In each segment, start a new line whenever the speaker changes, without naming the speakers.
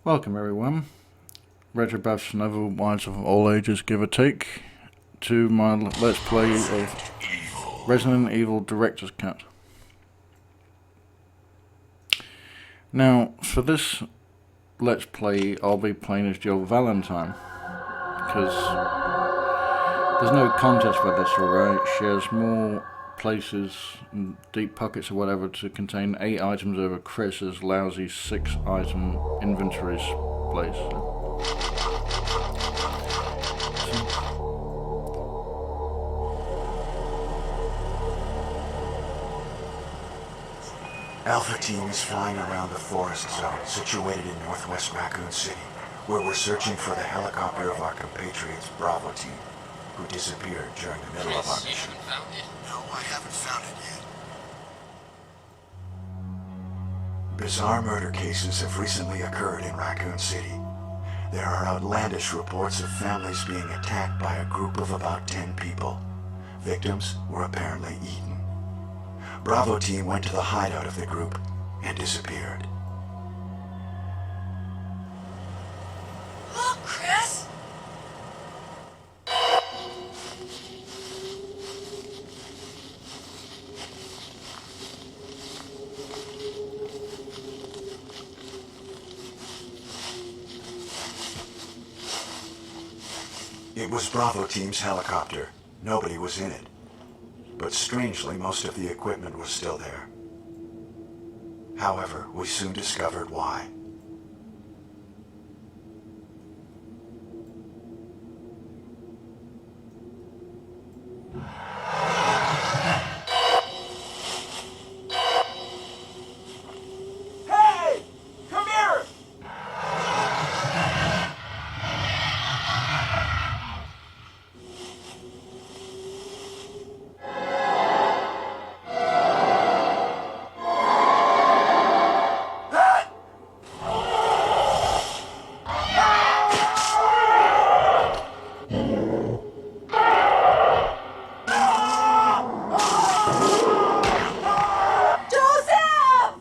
Welcome everyone, Retrobuffs and otherwise of all ages give or take, to my Let's Play of Resident Evil Director's Cut. Now, for this Let's Play, I'll be playing as Jill Valentine, because there's no contest for this, alright? She has more places and deep pockets or whatever to contain 8 items over Chris's lousy 6 item inventory place.
Alpha Team is flying around the forest zone situated in northwest Raccoon City, where we're searching for the helicopter of our compatriots Bravo Team, who disappeared during the middle of our mission. No, I haven't found it yet. Bizarre murder cases have recently occurred in Raccoon City. There are outlandish reports of families being attacked by a group of about 10 people. Victims were apparently eaten. Bravo Team went to the hideout of the group and disappeared.
Look, Chris!
It was Bravo Team's helicopter. Nobody was in it. But strangely, most of the equipment was still there. However, we soon discovered why.
Hey! Come here!
Joseph!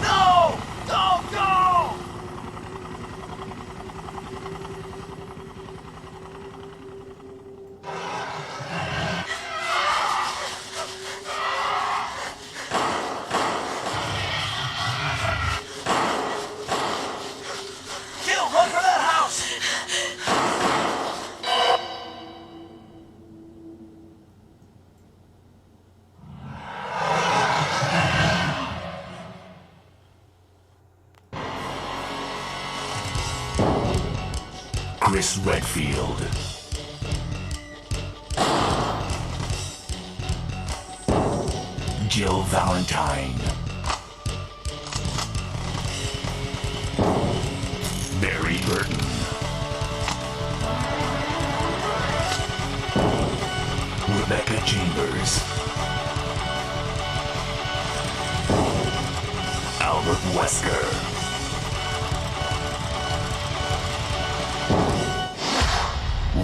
No! Don't go! Jill, run for that house!
Chris Redfield. Jill Valentine. Barry Burton. Rebecca Chambers. Albert Wesker.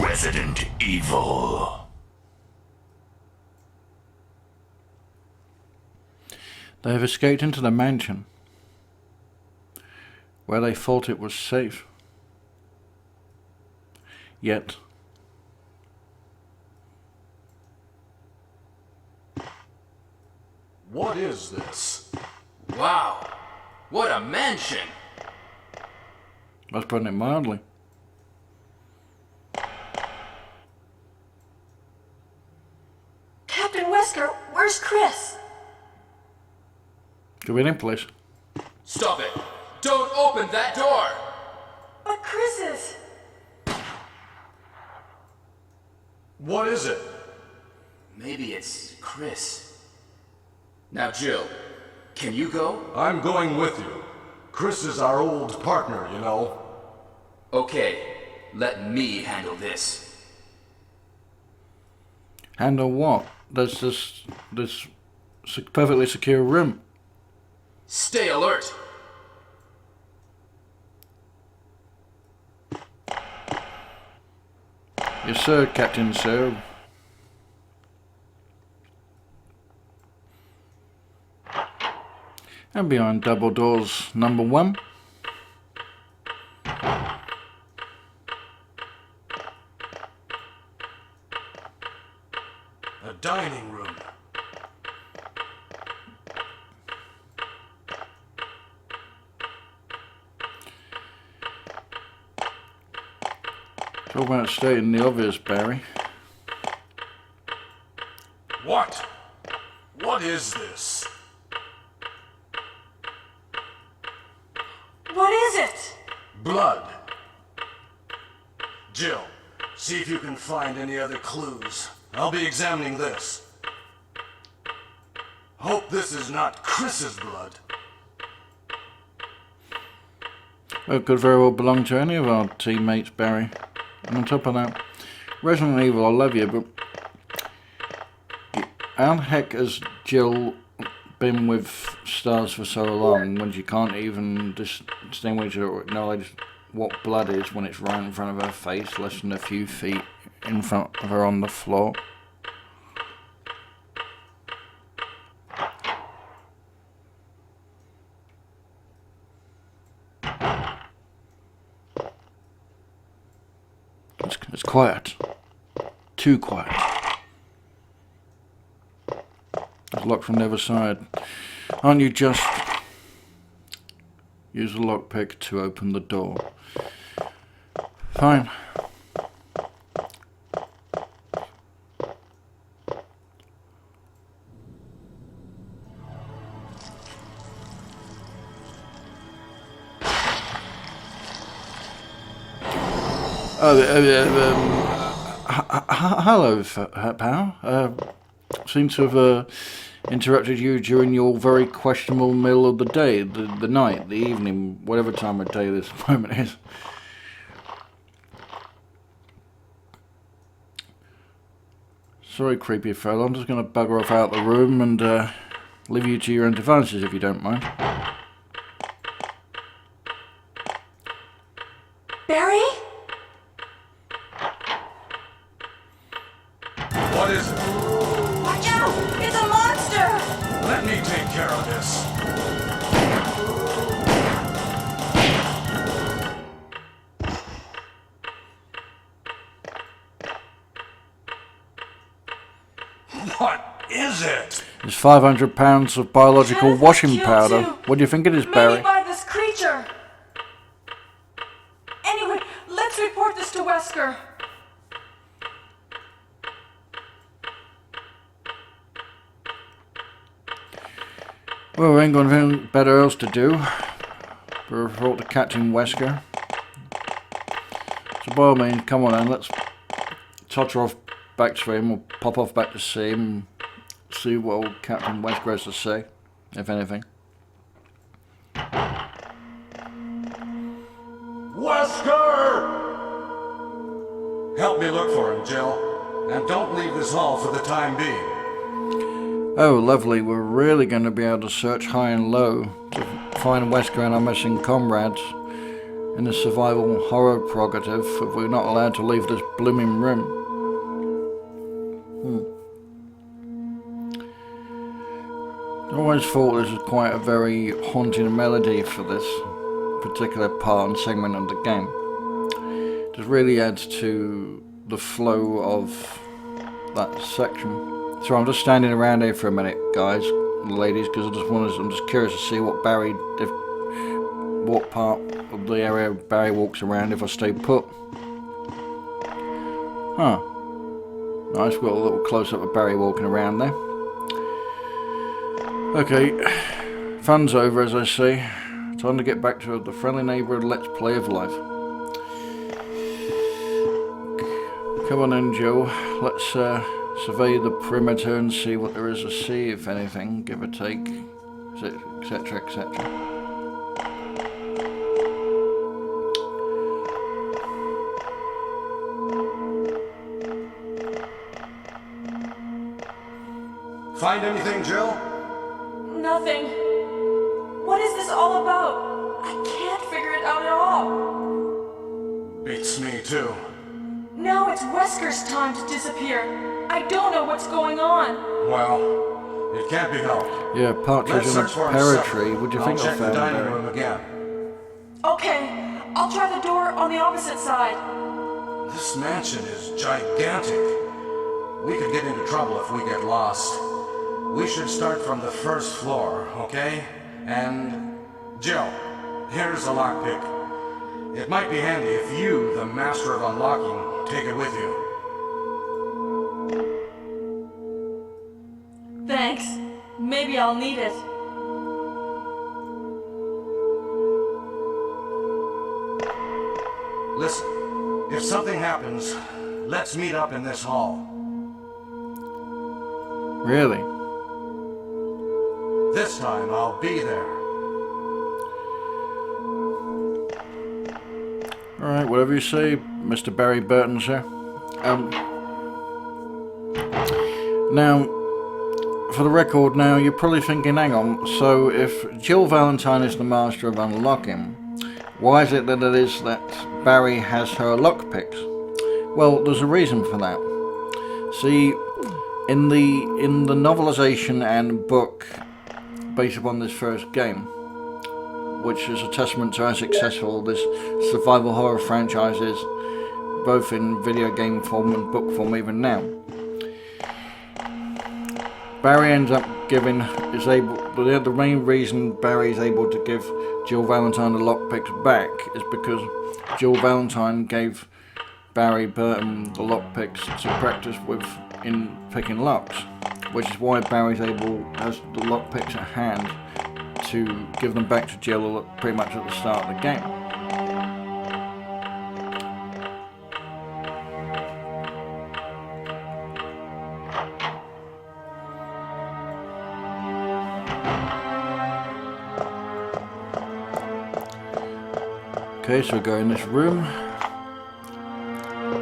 Resident Evil.
They have escaped into the mansion, where they thought it was safe. Yet,
What is this?
Wow, what a mansion!
that's putting it mildly.
Captain Wesker, where's Chris?
Could be any place.
Stop it! Don't open that door!
But Chris is...
What is it?
Maybe it's Chris. Now, Jill, can you go?
I'm going with you. Chris is our old partner, you know.
Okay, let me handle this.
Handle what? There's this perfectly secure room.
Stay alert!
Yes, sir, Captain, sir. And behind double doors number 1.
A dining room.
Talk about stating the obvious, Barry.
What? What is this?
What is it?
Blood. Jill, see if you can find any other clues. I'll be examining this. Hope this is not Chris's blood.
Well, it could very well belong to any of our teammates, Barry. And on top of that, Resident Evil, I love you, but how the heck has Jill been with Stars for so long when she can't even distinguish or acknowledge what blood is when it's right in front of her face, less than a few feet in front of her on the floor? It's quiet. Too quiet. It's locked from the other side. Aren't you just... Use the lockpick to open the door. Fine. Hello, pal. Seem to have interrupted you during your very questionable meal of the day, the night, the evening, whatever time of day this moment is. Sorry, creepy fellow. I'm just going to bugger off out the room and leave you to your own devices if you don't mind.
Barry?
What is it?
Watch out! It's a monster!
Let me take care of this. What is it?
It's 500 pounds of biological
Jonathan
washing
killed
powder.
you.
What do you think it is,
Maybe
Barry?
by this creature. Anyway, let's report this to Wesker.
Well, we ain't got anything better else to do. But report to Captain Wesker. So by all means, come on then, let's totter off back to him, or pop off back to see him, see what old Captain Wesker has to say, if anything.
Wesker! Help me look for him, Jill. And don't leave this hall for the time being.
Oh, lovely, we're really going to be able to search high and low to find Wesker and our missing comrades in the survival horror prerogative if we're not allowed to leave this blooming room. I always thought this was quite a very haunting melody for this particular part and segment of the game. It just really adds to the flow of that section. So I'm just standing around here for a minute, guys and ladies, because I'm just curious to see what what part of the area Barry walks around if I stay put. Huh. Nice, got a little close up of Barry walking around there. Okay, fun's over, as I say. Time to get back to the friendly neighbourhood Let's Play of life. Come on then, Joe. Let's survey the perimeter and see what there is to see, if anything, give or take, etc., etc.
Find anything, Jill?
Nothing. What is this all about? I can't figure it out at all.
Beats me, too.
Now it's Wesker's time to disappear. I don't know what's going on.
Well, it can't be helped.
Yeah, partridge
Let's
in a
search for him
pear
separately.
tree. What do you
I'll
think
check
of
the
that?
dining
Barry?
room again.
Okay, I'll try the door on the opposite side.
This mansion is gigantic. We could get into trouble if we get lost. We should start from the first floor, okay? And Jill, here's a lockpick. It might be handy if you, the master of unlocking, take it with you.
Thanks. Maybe I'll need it.
Listen, if something happens, let's meet up in this hall.
Really?
This time I'll be there.
Alright, whatever you say, Mr. Barry Burton, sir. Now, for the record now, you're probably thinking, hang on, so if Jill Valentine is the master of unlocking, why is it that it is that Barry has her lockpicks? Well, there's a reason for that. See, in the novelization and book based upon this first game, which is a testament to how successful this survival horror franchise is, both in video game form and book form even now. Barry ends up the main reason Barry is able to give Jill Valentine the lockpicks back is because Jill Valentine gave Barry Burton the lockpicks to practice with in picking locks, which is why Barry's has the lockpicks at hand to give them back to Jill pretty much at the start of the game. Okay, so we go in this room.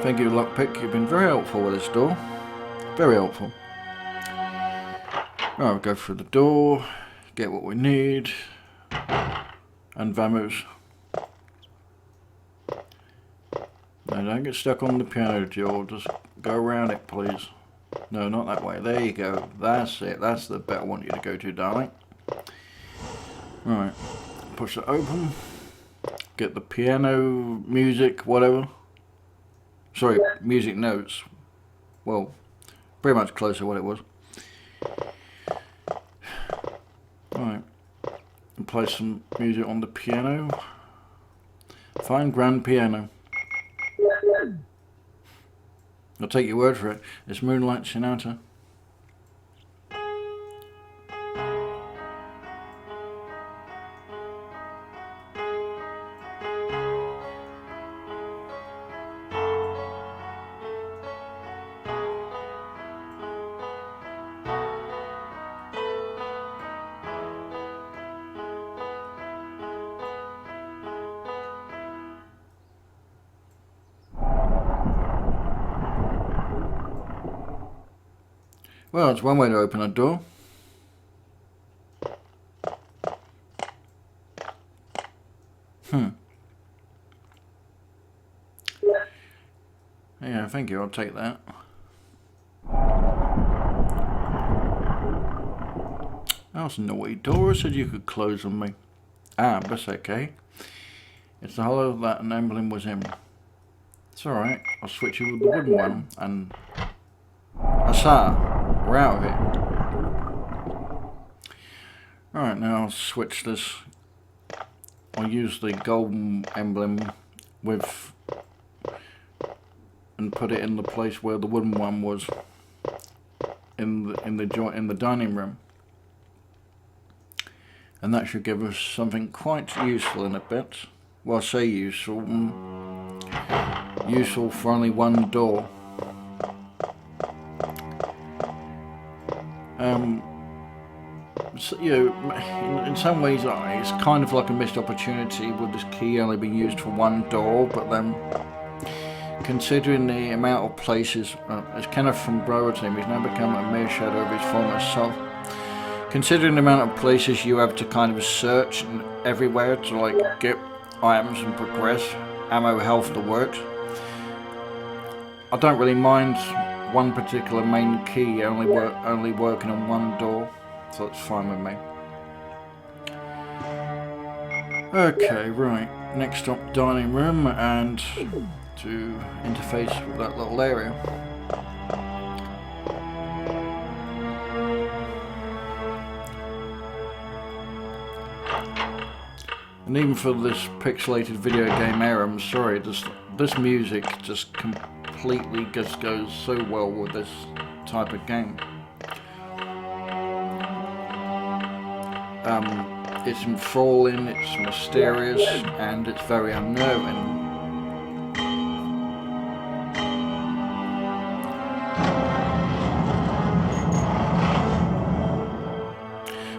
Thank you, lockpick. You've been very helpful with this door. Very helpful. Alright, we'll go through the door, get what we need, and vamos. Now, don't get stuck on the piano, Jill. Just go around it, please. No, not that way. There you go. That's it. That's the bit I want you to go to, darling. Alright, push it open. Get the piano music, whatever. Sorry, music notes. Well, pretty much close to what it was. Alright. And play some music on the piano. Fine grand piano. I'll take your word for it. It's Moonlight Sonata. Well, it's one way to open a door. Yeah, thank you, I'll take that. That was a naughty door. I said you could close on me. Ah, that's okay. It's the hollow that an emblem was in. It's alright, I'll switch you with the wooden one and... Asa! We're out of it. Alright, now I'll switch this. I'll use the golden emblem with and put it in the place where the wooden one was in the dining room. And that should give us something quite useful in a bit. Well, I say useful. Useful for only one door. So, you know, in some ways it's kind of like a missed opportunity with this key only being used for one door, but then considering the amount of places, as Kenneth from Brower Team, he's now become a mere shadow of his former self. Considering the amount of places you have to kind of search and everywhere to like get items and progress, ammo, health, the works. I don't really mind one particular main key only working on one door, so it's fine with me. Okay, right. Next up, dining room, and to interface with that little area. And even for this pixelated video game era, I'm sorry, this music just completely just goes so well with this type of game. It's enthralling, it's mysterious, and it's very unnerving.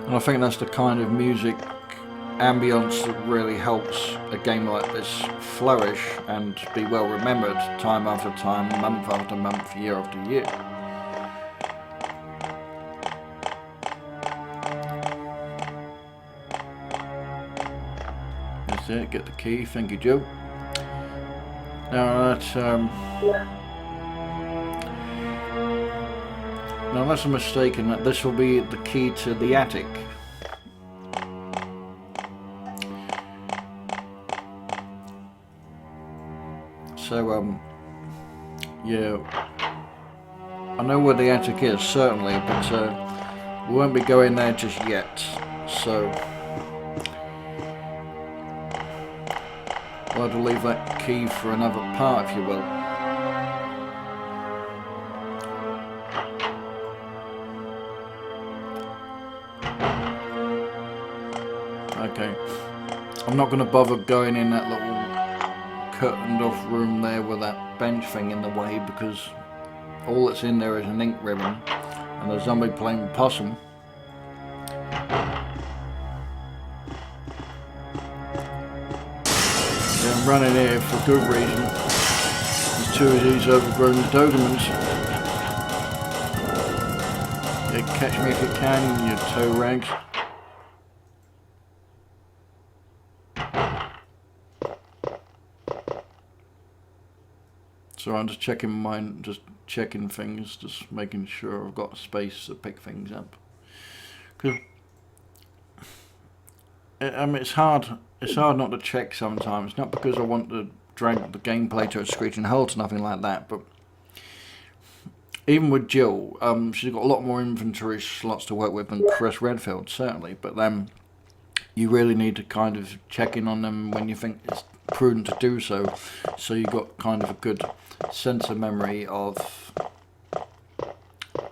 And I think that's the kind of music ambience that really helps a game like this flourish and be well remembered time after time, month after month, year after year. That's it, get the key, thank you, Joe. Now that's a mistake in that this will be the key to the attic. So, yeah, I know where the attic is, certainly, but we won't be going there just yet, so I'll have to leave that key for another part, if you will. Okay, I'm not going to bother going in that little curtained off room there with that bench thing in the way, because all that's in there is an ink ribbon and a zombie playing possum. Yeah, I'm running here for good reason. There's two of these overgrown Dobermans. Yeah, catch me if you can, you toe rags. So I'm just checking mine, just checking things, just making sure I've got space to pick things up. Because I mean, it's hard not to check sometimes. Not because I want to drag the gameplay to a screeching halt or nothing like that, but even with Jill, she's got a lot more inventory slots to work with than Chris Redfield, certainly. But then you really need to kind of check in on them when you think it's prudent to do so, so you got kind of a good sense of memory of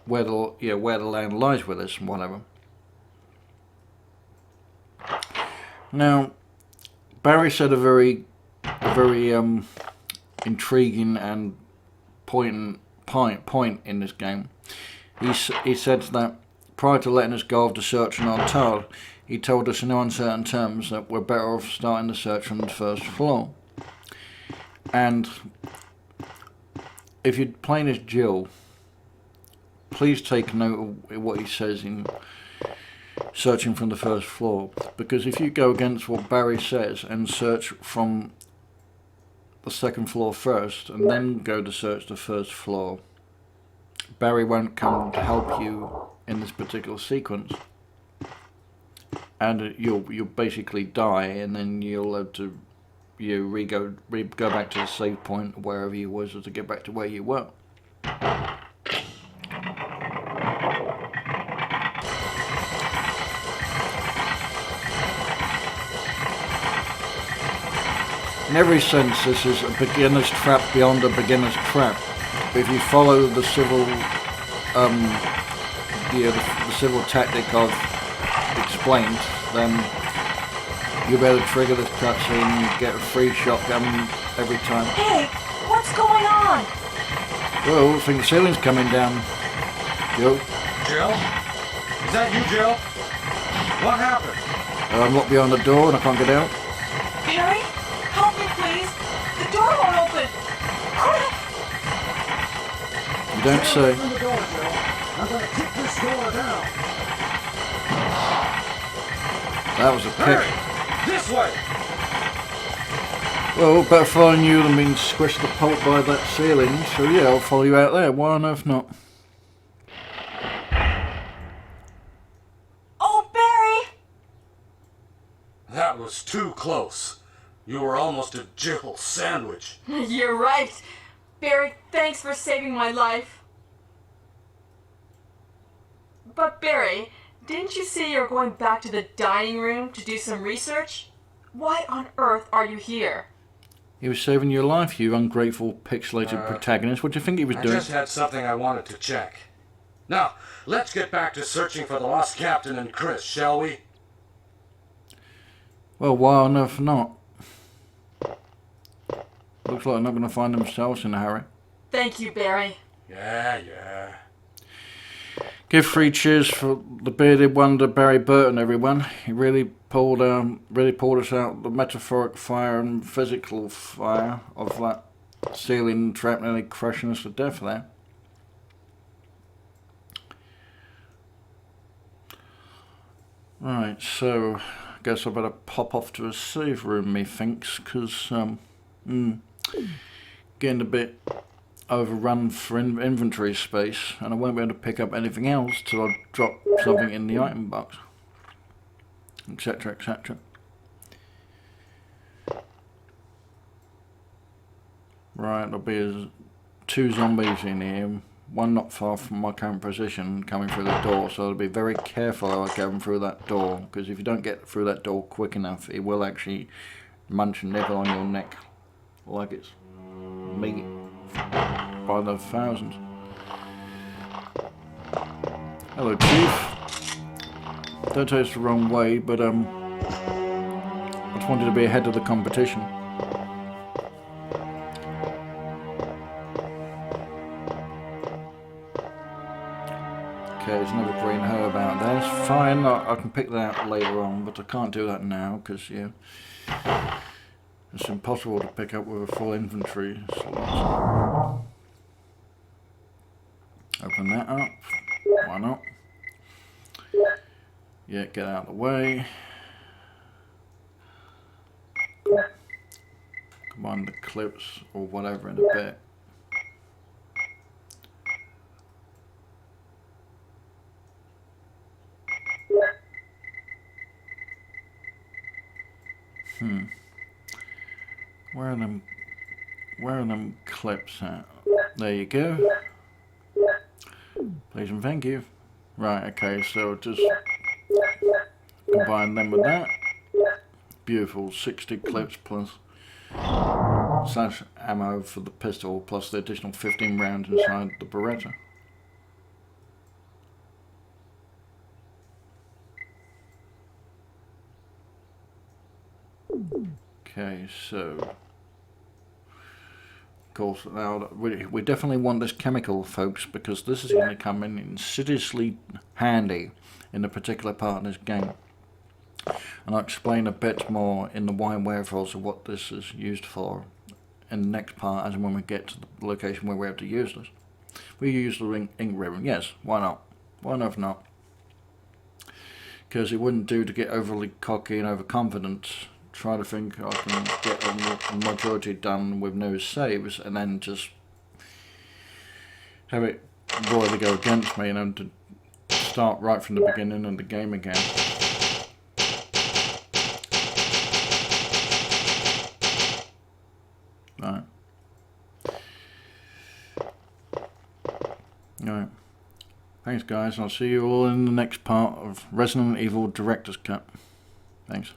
where the land lies with us and whatever. Now, Barry said a very intriguing and point in this game. He said that prior to letting us go off the search on our tower, he told us in no uncertain terms that we're better off starting the search from the first floor. And if you're playing as Jill, please take note of what he says in searching from the first floor, because if you go against what Barry says and search from the second floor first and then go to search the first floor, Barry won't come to help you in this particular sequence, and you'll basically die, and then you'll have to go back to the save point wherever you was to get back to where you were. In every sense, this is a beginner's trap beyond a beginner's trap. If you follow the civil, the civil tactic I've explained, then you'll be able to trigger this cutscene and get a free shotgun every time.
Hey, what's going on?
Well, I think the ceiling's coming down. Jill?
Jill? Is that you, Jill? What happened?
I'm locked behind the door and I can't get out.
Barry? Help me, please. The door won't open. Quick!
You don't say.
Open the door, Jill. I'm gonna kick this door down.
That was a kick.
Hurry! This way!
Well, better following you than being squished to pulp by that ceiling, so yeah, I'll follow you out there. Why on earth not?
Oh, Barry!
That was too close. You were almost a Jill sandwich.
You're right. Barry, thanks for saving my life. But Barry, didn't you say you were going back to the dining room to do some research? Why on earth are you here?
He was saving your life, you ungrateful, pixelated protagonist. What do you think he was
I
doing?
just had something I wanted to check. Now, let's get back to searching for the lost captain and Chris, shall we?
Well, why on earth not? Looks like they're not going to find themselves in a hurry.
Thank you, Barry.
Yeah.
Give 3 cheers for the bearded wonder Barry Burton, everyone. He really pulled us out the metaphoric fire and physical fire of that ceiling trap, nearly crushing us to death there. Right, so I guess I better pop off to a save room, methinks, because getting a bit overrun for inventory space, and I won't be able to pick up anything else till I drop something in the item box, etc, etc. Right, there'll be 2 zombies in here, one not far from my current position coming through the door, so I'll be very careful how I get them through that door, because if you don't get through that door quick enough, it will actually munch and nibble on your neck like it's meat by the thousands. Hello, Chief. Don't take this the wrong way, but I just wanted to be ahead of the competition. Okay, there's another green herb out there. It's fine, I can pick that out later on, but I can't do that now because it's impossible to pick up with a full inventory slot. Open that up. Why not? Yeah, get out of the way. Combine the clips or whatever in a bit. Where are them clips at? There you go. Please and thank you. Right, okay, so just combine them with that. Beautiful, 60 clips plus slash ammo for the pistol, plus the additional 15 rounds inside the Beretta. Okay, so of course now we definitely want this chemical, folks, because this is going to come in insidiously handy in a particular part of this game, and I'll explain a bit more in the why and wherefores of what this is used for in the next part, as and when we get to the location where we have to use this. We use the ink ribbon, yes, why not? Why not if not? Because it wouldn't do to get overly cocky and overconfident. Try to think I can get a majority done with no saves, and then just have it royally go against me, and to start right from the beginning of the game again. Right. Alright. Thanks guys, I'll see you all in the next part of Resident Evil Director's Cut. Thanks.